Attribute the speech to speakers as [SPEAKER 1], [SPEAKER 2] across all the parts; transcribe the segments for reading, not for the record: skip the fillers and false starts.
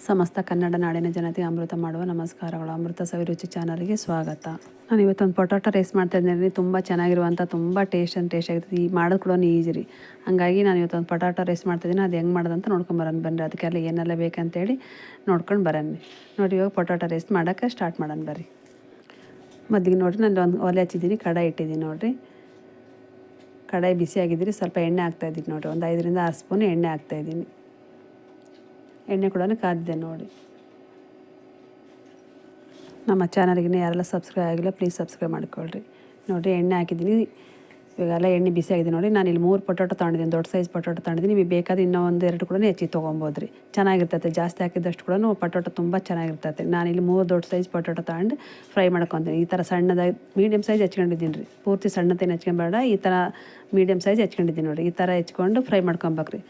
[SPEAKER 1] ಸಮಸ್ತ ಕನ್ನಡ ನಾಡಿನ ಜನತೆಗೆ ಅಮೃತ ಮಾಡುವ ನಮಸ್ಕಾರಗಳು. ಅಮೃತ ಸವಿರುಚಿ ಚಾನಲ್ಗೆ ಸ್ವಾಗತ. ನಾನು ಇವತ್ತೊಂದು ಪೊಟಾಟೊ ರೈಸ್ ಮಾಡ್ತಾಯಿದ್ದೀನಿ. ತುಂಬ ಚೆನ್ನಾಗಿರುವಂಥ ತುಂಬ ಟೇಸ್ಟ್ ಆಗಿರ್ತದೆ. ಈ ಮಾಡೋದು ಕೂಡ ಈಸಿ ರೀ. ಹಾಗಾಗಿ ನಾನು ಇವತ್ತೊಂದು ಪೊಟಾಟೊ ರೈಸ್ ಮಾಡ್ತಾಯಿದ್ದೀನಿ. ಅದು ಹೆಂಗೆ ಮಾಡೋದಂತ ನೋಡ್ಕೊಂಬರೋಣ ಬನ್ನಿ. ಅದಕ್ಕೆಲ್ಲ ಏನೆಲ್ಲ ಬೇಕಂತೇಳಿ ನೋಡ್ಕೊಂಡು ಬರೋಣ. ನೋಡಿ ಇವಾಗ ಪೊಟಾಟೊ ರೈಸ್ ಮಾಡೋಕ್ಕೆ ಸ್ಟಾರ್ಟ್ ಮಾಡೋಣ ಬರ್ರಿ. ಮೊದಲಿಗೆ ನೋಡಿರಿ ನಾನು ಒಂದು ಒಲೆ ಹಚ್ಚಿದ್ದೀನಿ, ಕಡಾಯಿ ಇಟ್ಟಿದ್ದೀನಿ ನೋಡಿರಿ. ಕಡಾಯಿ ಬಿಸಿ ಆಗಿದ್ದೀರಿ, ಸ್ವಲ್ಪ ಎಣ್ಣೆ ಹಾಕ್ತಾಯಿದ್ದೀನಿ ನೋಡಿರಿ. ಒಂದು 5ರಿಂದ 6 ಸ್ಪೂನ್ ಎಣ್ಣೆ ಹಾಕ್ತಾಯಿದ್ದೀನಿ. ಎಣ್ಣೆ ಕೂಡ ಕಾದಿದೆ ನೋಡಿ. ನಮ್ಮ ಚಾನಲ್ಗೆ ಯಾರೆಲ್ಲ ಸಬ್ಸ್ಕ್ರೈಬ್ ಆಗಿಲ್ಲ ಪ್ಲೀಸ್ ಸಬ್ಸ್ಕ್ರೈಬ್ ಮಾಡ್ಕೊಳ್ರಿ. ನೋಡಿ ಎಣ್ಣೆ ಹಾಕಿದ್ದೀನಿ. ಇವಾಗೆಲ್ಲ ಎಣ್ಣೆ ಬಿಸಿ ಆಗಿದೆ ನೋಡಿ. ನಾನು ಇಲ್ಲಿ 3 ಪೊಟಾಟೊ ತೊಗೊಂಡಿದ್ದೀನಿ, ದೊಡ್ಡ ಸೈಜ್ ಪೊಟಾಟೊ ತೊಗೊಂಡಿದ್ದೀನಿ. ನಿಮಗೆ ಬೇಕಾದ್ರೆ ಇನ್ನೂ 1-2 ಕೂಡ ಹೆಚ್ಚಿಗೆ ತೊಗೊಬೋದು ರೀ. ಚೆನ್ನಾಗಿರ್ತೈತೆ. ಜಾಸ್ತಿ ಹಾಕಿದಷ್ಟು ಕೂಡ ಪೊಟಾಟೊ ತುಂಬ ಚೆನ್ನಾಗಿರ್ತೈತೆ. ನಾನಿಲ್ಲಿ 3 ದೊಡ್ಡ ಸೈಜ್ ಪೊಟಾಟೊ ತೊಗೊಂಡು ಫ್ರೈ ಮಾಡ್ಕೊತೀನಿ. ಈ ಥರ ಸಣ್ಣದಾಗಿ ಮೀಡಿಯಮ್ ಸೈಜ್ ಹೆಚ್ಕೊಂಡಿದ್ದೀನಿ ರೀ. ಪೂರ್ತಿ ಸಣ್ಣತೇನು ಹೆಚ್ಕೊಂಬೇಡ, ಈ ಥರ ಮೀಡಿಯಮ್ ಸೈಜ್ ಹೆಚ್ಕೊಂಡಿದ್ದೀನಿ ನೋಡಿ. ಈ ಥರ ಹೆಚ್ಕೊಂಡು ಫ್ರೈ ಮಾಡ್ಕೊಬೇಕ್ರಿ.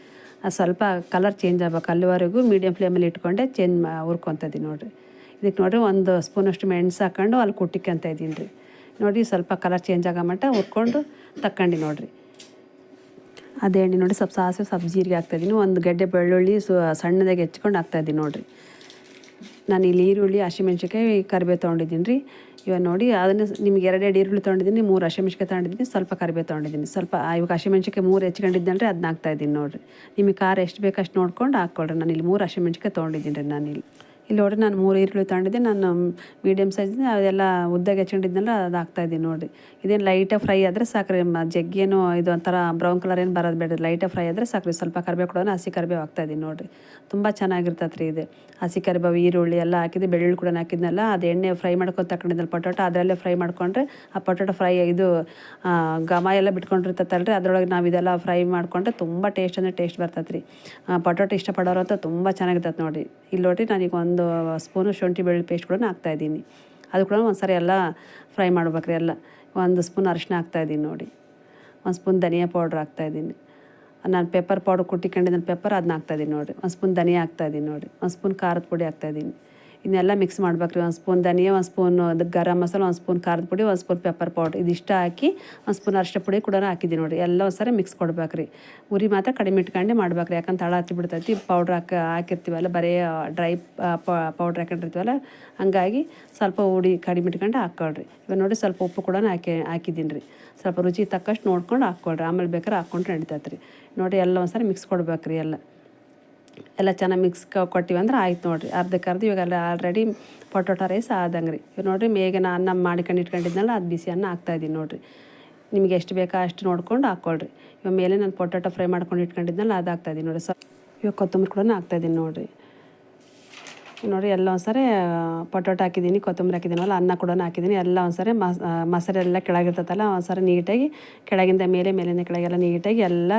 [SPEAKER 1] ಅದು ಸ್ವಲ್ಪ ಕಲರ್ ಚೇಂಜ್ ಆಗ್ಬೇಕು, ಅಲ್ಲಿವರೆಗೂ ಮೀಡಿಯಮ್ ಫ್ಲೇಮಲ್ಲಿ ಇಟ್ಕೊಂಡೆ ಹುರ್ಕೊತಿದ್ದೀನಿ ನೋಡಿರಿ. ಇದಕ್ಕೆ ನೋಡಿರಿ 1 ಸ್ಪೂನಷ್ಟು ಮೆಣಸು ಹಾಕ್ಕೊಂಡು ಅಲ್ಲಿ ಕುಟ್ಟಿಕ್ಕಂತ ಇದ್ದೀನಿ ರೀ. ನೋಡಿ ಸ್ವಲ್ಪ ಕಲರ್ ಚೇಂಜ್ ಆಗೋ ಮಟ್ಟ ಹುರ್ಕೊಂಡು ತಕ್ಕೊಂಡು ನೋಡಿರಿ. ಅದೇ ಎಣ್ಣೆ ನೋಡಿ ಸ್ವಲ್ಪ ಸಾಸಿವೆ, ಸ್ವಲ್ಪ ಜೀರಿಗೆ ಹಾಕ್ತಾಯಿದ್ದೀನಿ. 1 ಗಡ್ಡೆ ಬೆಳ್ಳುಳ್ಳಿ ಸಣ್ಣದಾಗಿ ಹೆಚ್ಕೊಂಡು ಹಾಕ್ತಾಯಿದ್ದೀನಿ ನೋಡಿರಿ. ನಾನು ಇಲ್ಲಿ ಈರುಳ್ಳಿ, ಹಸಿಮೆಣ್ಸಿನ್ಕಾಯಿ, ಕರಿಬೇವು ತೊಗೊಂಡಿದ್ದೀನಿ ರೀ. ಇವಾಗ ನೋಡಿ ಅದನ್ನು ನಿಮ್ಗೆ 2 ಈರುಳ್ಳಿ ತೊಗೊಂಡಿದ್ದೀನಿ, 3 ಹಸಿಮೆಣ್ಸಿನ್ಕಾಯಿ ತೊಗೊಂಡಿದ್ದೀನಿ, ಸ್ವಲ್ಪ ಕರಿಬೇವು ತೊಗೊಂಡಿದ್ದೀನಿ. ಸ್ವಲ್ಪ ಇವಾಗ ಹಸಿಮೆಣ್ಸಿನ್ಕಾಯಿ 3 ಹೆಚ್ಕೊಂಡಿದ್ದೆನಲ್ರಿ, ಅದನ್ನ ಹಾಕ್ತಾಯಿದ್ದೀನಿ ನೋಡಿರಿ. ನಿಮಗೆ ಖಾರ ಎಷ್ಟು ಬೇಕು ಅಷ್ಟು ನೋಡ್ಕೊಂಡು ಹಾಕ್ಕೊಳ್ರಿ. ನಾನು ಇಲ್ಲಿ 3 ಹಸಿಮೆಣ್ಸಿನ್ಕಾಯಿ ತೊಗೊಂಡಿದ್ದೀನಿ ರೀ. ನಾನು ಇಲ್ಲಿ ನೋಡಿರಿ ನಾನು 3 ಈರುಳ್ಳಿ ತೊಗೊಂಡಿದ್ದೆ. ನಾನು ಮೀಡಿಯಮ್ ಸೈಜ್ನ ಅದೆಲ್ಲ ಉದ್ದಾಗಿ ಹೆಚ್ಕೊಂಡಿದ್ನಲ್ಲ ಅದು ಹಾಕ್ತಾಯಿದ್ದೀನಿ ನೋಡಿರಿ. ಇದೇನು ಲೈಟಾಗಿ ಫ್ರೈ ಆದರೆ ಸಾಕ್ರಿ. ಜಗ್ಗೇನು ಇದು ಒಂಥರ ಬ್ರೌನ್ ಕಲರ್ ಏನು ಬರೋದು ಬೇಡ, ಲೈಟಾಗಿ ಫ್ರೈ ಆದರೆ ಸಾಕ್ರಿ. ಸ್ವಲ್ಪ ಕರಿಬೇವು ಕೂಡ ಹಸಿ ಕರಿಬೇವು ಹಾಕ್ತಾಯಿದ್ದೀನಿ ನೋಡಿರಿ. ತುಂಬ ಚೆನ್ನಾಗಿರ್ತೈತೆ ರೀ ಇದು. ಹಸಿ ಕರಿಬೇವು, ಈರುಳ್ಳಿ ಎಲ್ಲ ಹಾಕಿದ್ದು, ಬೆಳ್ಳುಳ್ಳಿ ಕೂಡ ಹಾಕಿದ್ನಲ್ಲ, ಅದು ಎಣ್ಣೆ ಫ್ರೈ ಮಾಡ್ಕೊಂಡು ತಗೊಂಡಿದ್ದಲ್ಲ ಪೊಟಾಟೊ, ಅದರಲ್ಲೇ ಫ್ರೈ ಮಾಡಿಕೊಂಡ್ರೆ ಆ ಪೊಟಾಟೊ ಫ್ರೈ ಇದು ಘಮ ಎಲ್ಲ ಬಿಟ್ಕೊಂಡಿರ್ತೈತಲ್ರಿ, ಅದರೊಳಗೆ ನಾವು ಇದೆಲ್ಲ ಫ್ರೈ ಮಾಡಿಕೊಂಡ್ರೆ ತುಂಬ ಟೇಸ್ಟ್ ಅಂದರೆ ಟೇಸ್ಟ್ ಬರ್ತೈತೆ ರೀ. ಪೊಟಾಟೊ ಇಷ್ಟಪಡೋರು ಅಂತ ತುಂಬ ಚೆನ್ನಾಗಿರ್ತೈತೆ ನೋಡಿ. ಇಲ್ಲಿ ನೋಡಿರಿ ನಾನೀಗ 1 ಸ್ಪೂನು ಶುಂಠಿ ಬೆಳ್ಳುಳ್ಳಿ ಪೇಸ್ಟ್ ಕೂಡ ಹಾಕ್ತಾಯಿದ್ದೀನಿ. ಅದು ಕೂಡ ಒಂದ್ಸರಿ ಎಲ್ಲ ಫ್ರೈ ಮಾಡ್ಬೇಕ್ರಿ. ಎಲ್ಲ 1 ಸ್ಪೂನ್ ಅರಿಶಿನ ಹಾಕ್ತಾಯಿದ್ದೀನಿ ನೋಡಿ. 1 ಸ್ಪೂನ್ ಧನಿಯಾ ಪೌಡ್ರ್ ಹಾಕ್ತಾಯಿದ್ದೀನಿ. ನಾನು ಪೆಪ್ಪರ್ ಪೌಡ್ರ್ ಕುಟ್ಟಿಕೊಂಡಿದ್ದೀನಿ, ಪೆಪ್ಪರ್ ಅದನ್ನ ಹಾಕ್ತಾಯಿದ್ದೀನಿ ನೋಡಿ. 1 ಸ್ಪೂನ್ ಧನಿಯಾ ಹಾಕ್ತಾಯಿದ್ದೀನಿ ನೋಡಿ. 1 ಸ್ಪೂನ್ ಖಾರದ ಪುಡಿ ಹಾಕ್ತಾಯಿದ್ದೀನಿ. ಇದನ್ನೆಲ್ಲ ಮಿಕ್ಸ್ ಮಾಡ್ಬೇಕ್ರಿ. 1 ಸ್ಪೂನ್ ಧನಿಯಾ, 1 ಸ್ಪೂನ್ ಗರಂ ಮಸಾಲ, 1 ಸ್ಪೂನ್ ಖಾರದ ಪುಡಿ, 1 ಸ್ಪೂನ್ ಪೆಪ್ಪರ್ ಪೌಡ್ರ್ ಇದಿಷ್ಟು ಹಾಕಿ 1 ಸ್ಪೂನ್ ಅರಿಶಿನ ಪುಡಿ ಕೂಡ ಹಾಕಿದ್ದೀನಿ ನೋಡಿ. ಎಲ್ಲ ಒಂದ್ಸರಿ ಮಿಕ್ಸ್ ಕೊಡ್ಬೇಕ್ರಿ. ಉರಿ ಮಾತ್ರ ಕಡಿಮೆ ಇಟ್ಕೊಂಡೆ ಮಾಡ್ಬೇಕ್ರಿ, ಯಾಕಂತ ತಳ ಹತ್ತಿ ಬಿಡ್ತೈತಿ. ಪೌಡ್ರ್ ಹಾಕಿರ್ತೀವಲ್ಲ, ಬರೀ ಡ್ರೈ ಪೌಡ್ರ್ ಹಾಕೊಂಡಿರ್ತೀವಲ್ಲ, ಹಂಗಾಗಿ ಸ್ವಲ್ಪ ಕಡಿಮೆ ಇಟ್ಕೊಂಡು ಹಾಕ್ಕೊಳ್ರಿ. ಇವಾಗ ನೋಡಿ ಸ್ವಲ್ಪ ಉಪ್ಪು ಕೂಡ ಹಾಕಿದ್ದೀನಿ ರೀ. ಸ್ವಲ್ಪ ರುಚಿಗೆ ತಕ್ಕಷ್ಟು ನೋಡ್ಕೊಂಡು ಹಾಕ್ಕೊಳ್ರಿ. ಆಮೇಲೆ ಬೇಕಾದ್ರೆ ಹಾಕ್ಕೊಂಡ್ರೆ ನಡಿತೈತೆ ರೀ. ನೋಡಿ ಎಲ್ಲ ಒಂದ್ಸರಿ ಮಿಕ್ಸ್ ಕೊಡ್ಬೇಕ್ರಿ. ಎಲ್ಲ ಚೆನ್ನಾಗಿ ಮಿಕ್ಸ್ ಕೊಟ್ಟಿವಿ ಅಂದ್ರೆ ಆಯ್ತು ನೋಡಿರಿ. ಅರ್ಧಕ್ಕರ್ಧ ಇವಾಗೆಲ್ಲ ಆಲ್ರೆಡಿ ಪೊಟಾಟೊ ರೈಸ್ ಆದಂಗೆ ರೀ. ಇವಾಗ ನೋಡಿರಿ ಮೇಗೆ ನಾನು ಅನ್ನ ಮಾಡ್ಕೊಂಡು ಇಟ್ಕೊಂಡಿದ್ನಲ್ಲ, ಅದು ಬಿಸಿ ಅನ್ನ ಹಾಕ್ತಾಯಿದ್ದೀನಿ ನೋಡಿರಿ. ನಿಮಗೆ ಎಷ್ಟು ಬೇಕಾ ಅಷ್ಟು ನೋಡ್ಕೊಂಡು ಹಾಕ್ಕೊಳ್ರಿ. ಇವಾಗ ಮೇಲೆ ನಾನು ಪೊಟಾಟೊ ಫ್ರೈ ಮಾಡ್ಕೊಂಡು ಇಟ್ಕೊಂಡಿದ್ನಲ್ಲ, ಅದು ಹಾಕ್ತಾಯಿದ್ದೀನಿ ನೋಡಿ. ಇವಾಗ ಕೊತ್ತಂಬರಿ ಕೂಡ ಹಾಕ್ತಾಯಿದ್ದೀನಿ ನೋಡಿರಿ. ನೋಡಿ ಎಲ್ಲ ಒಂದ್ಸರಿ ಪೊಟಾಟೊ ಹಾಕಿದ್ದೀನಿ, ಕೊತ್ತಂಬರಿ ಹಾಕಿದ್ದೀನಲ್ಲ, ಅನ್ನ ಕೂಡ ಹಾಕಿದ್ದೀನಿ. ಎಲ್ಲ ಒಂದ್ಸರಿ ಮಸಾಲೆ ಎಲ್ಲ ಕೆಳಗಿರ್ತೈತಲ್ಲ, ಒಂದ್ಸರಿ ನೀಟಾಗಿ ಕೆಳಗಿಂದ ಮೇಲಿಂದ ಕೆಳಗೆಲ್ಲ ನೀಟಾಗಿ ಎಲ್ಲ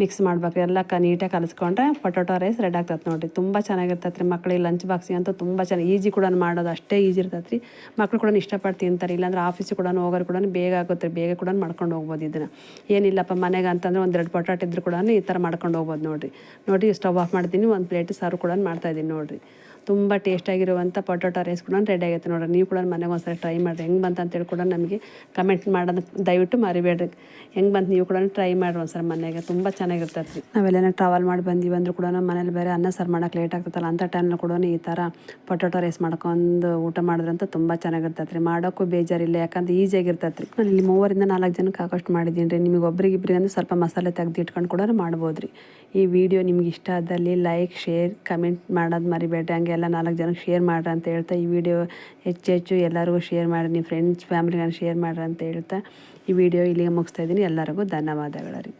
[SPEAKER 1] ಮಿಕ್ಸ್ ಮಾಡ್ಬೇಕು. ಎಲ್ಲ ನೀಟಾಗಿ ಕಲಿಸ್ಕೊಂಡ್ರೆ ಪೊಟಾಟೊ ರೈಸ್ ರೆಡಿ ಆಗ್ತೈತೆ ನೋಡಿರಿ. ತುಂಬ ಚೆನ್ನಾಗಿರ್ತೈತೆ ರೀ. ಮಕ್ಕಳಿಗೆ ಲಂಚ್ ಬಾಕ್ಸಿಗೆ ಅಂತೂ ತುಂಬ ಚೆನ್ನಾಗಿ ಈಸಿ ಕೂಡ ಮಾಡೋದು, ಅಷ್ಟೇ ಈಸಿ ಇರ್ತೈತೆ ರೀ. ಮಕ್ಕಳು ಕೂಡ ಇಷ್ಟಪಟ್ಟು ತಿಂತಾರೆ. ಇಲ್ಲಾಂದ್ರೆ ಆಫೀಸಿಗೆ ಕೂಡ ಹೋಗೋರು ಕೂಡ ಬೇಗ ಆಗುತ್ತೆ, ಬೇಗ ಕೂಡ ಮಾಡ್ಕೊಂಡು ಹೋಗ್ಬೋದು. ಇದನ್ನು ಏನಿಲ್ಲಪ್ಪ ಮನೆಗೆ ಅಂತಂದರೆ 1-2 ಪೊಟಾಟೊ ಇದ್ರೂ ಕೂಡ ಈ ಥರ ಮಾಡ್ಕೊಂಡು ಹೋಗ್ಬೋದು ನೋಡಿ. ಸ್ಟವ್ ಆಫ್ ಮಾಡ್ತೀನಿ. 1 ಪ್ಲೇಟ್ ಸರ್ವ್ ಕೂಡ ಮಾಡ್ತಾಯಿದ್ದೀನಿ ನೋಡಿರಿ. ತುಂಬ ಟೇಸ್ಟಾಗಿರುವಂಥ ಪೊಟಾಟೊ ರೈಸ್ ಕೂಡ ರೆಡಿ ಆಗೈತೆ ನೋಡಿರಿ. ನೀವು ಕೂಡ ಮನೆಗೆ ಒಂದ್ಸರಿ ಟ್ರೈ ಮಾಡಿರಿ. ಹೆಂಗೆ ಬಂತು ಅಂತೇಳಿ ಕೂಡ ನಮಗೆ ಕಮೆಂಟ್ ಮಾಡೋದು ದಯವಿಟ್ಟು ಮರಿಬೇಡ್ರಿ. ಹೆಂಗೆ ಬಂತು ನೀವು ಕೂಡ ಟ್ರೈ ಮಾಡಿರಿ ಒಂದ್ಸರಿ ಮನೆಗೆ. ತುಂಬ ಚೆನ್ನಾಗಿರ್ತೈತೆ ರೀ. ನಾವೆಲ್ಲ ಟ್ರಾವೆಲ್ ಮಾಡಿ ಬಂದೀವಿ ಅಂದರೂ ಕೂಡ ಮನೇಲಿ ಬೇರೆ ಅನ್ನ ಸಾರು ಮಾಡೋಕೆ ಲೇಟ್ ಆಗ್ತೈತಲ್ಲ, ಅಂಥ ಟೈಮ್ನಲ್ಲಿ ಕೂಡ ಈ ಥರ ಪೊಟಾಟೊ ರೈಸ್ ಮಾಡ್ಕೊಂಡು ಊಟ ಮಾಡಿದ್ರಂತ ತುಂಬ ಚೆನ್ನಾಗಿರ್ತೈತೆ ರೀ. ಮಾಡೋಕ್ಕೂ ಬೇಜಾರಿಲ್ಲ, ಯಾಕಂದ್ರೆ ಈಸಿಯಾಗಿರ್ತೈತೆ ರೀ. ನಾನು ಇಲ್ಲಿ 3-4 ಜನಕ್ಕೆ ಆಗೋಷ್ಟು ಮಾಡಿದ್ದೀನಿ ರೀ. ನಿಮಗೆ ಒಬ್ರಿಗೆ ಅಂದ್ರೆ ಸ್ವಲ್ಪ ಮಸಾಲೆ ತೆಗೆದು ಇಟ್ಕೊಂಡು ಕೂಡ ಮಾಡ್ಬೋದು ರೀ. ಈ ವಿಡಿಯೋ ನಿಮ್ಗೆ ಇಷ್ಟ ಆದಲ್ಲಿ ಲೈಕ್, ಶೇರ್, ಕಮೆಂಟ್ ಮಾಡೋದು ಮರಿಬೇಡ್ರಿ. ಹಂಗೆ ಎಲ್ಲ 4 ಜನಕ್ಕೆ ಶೇರ್ ಮಾಡ್ರಿ ಅಂತ ಹೇಳ್ತಾ, ಈ ವಿಡಿಯೋ ಹೆಚ್ಚು ಎಲ್ಲರಿಗೂ ಶೇರ್ ಮಾಡಿ, ನಿಮ್ಮ ಫ್ರೆಂಡ್ಸ್ ಫ್ಯಾಮಿಲಿಗೆ ಶೇರ್ ಮಾಡ್ರಿ ಅಂತ ಹೇಳ್ತಾ ಈ ವಿಡಿಯೋ ಇಲ್ಲಿಗೆ ಮುಗಿಸ್ತಾ ಇದ್ದೀನಿ. ಎಲ್ಲರಿಗೂ ಧನ್ಯವಾದಗಳು ರೀ.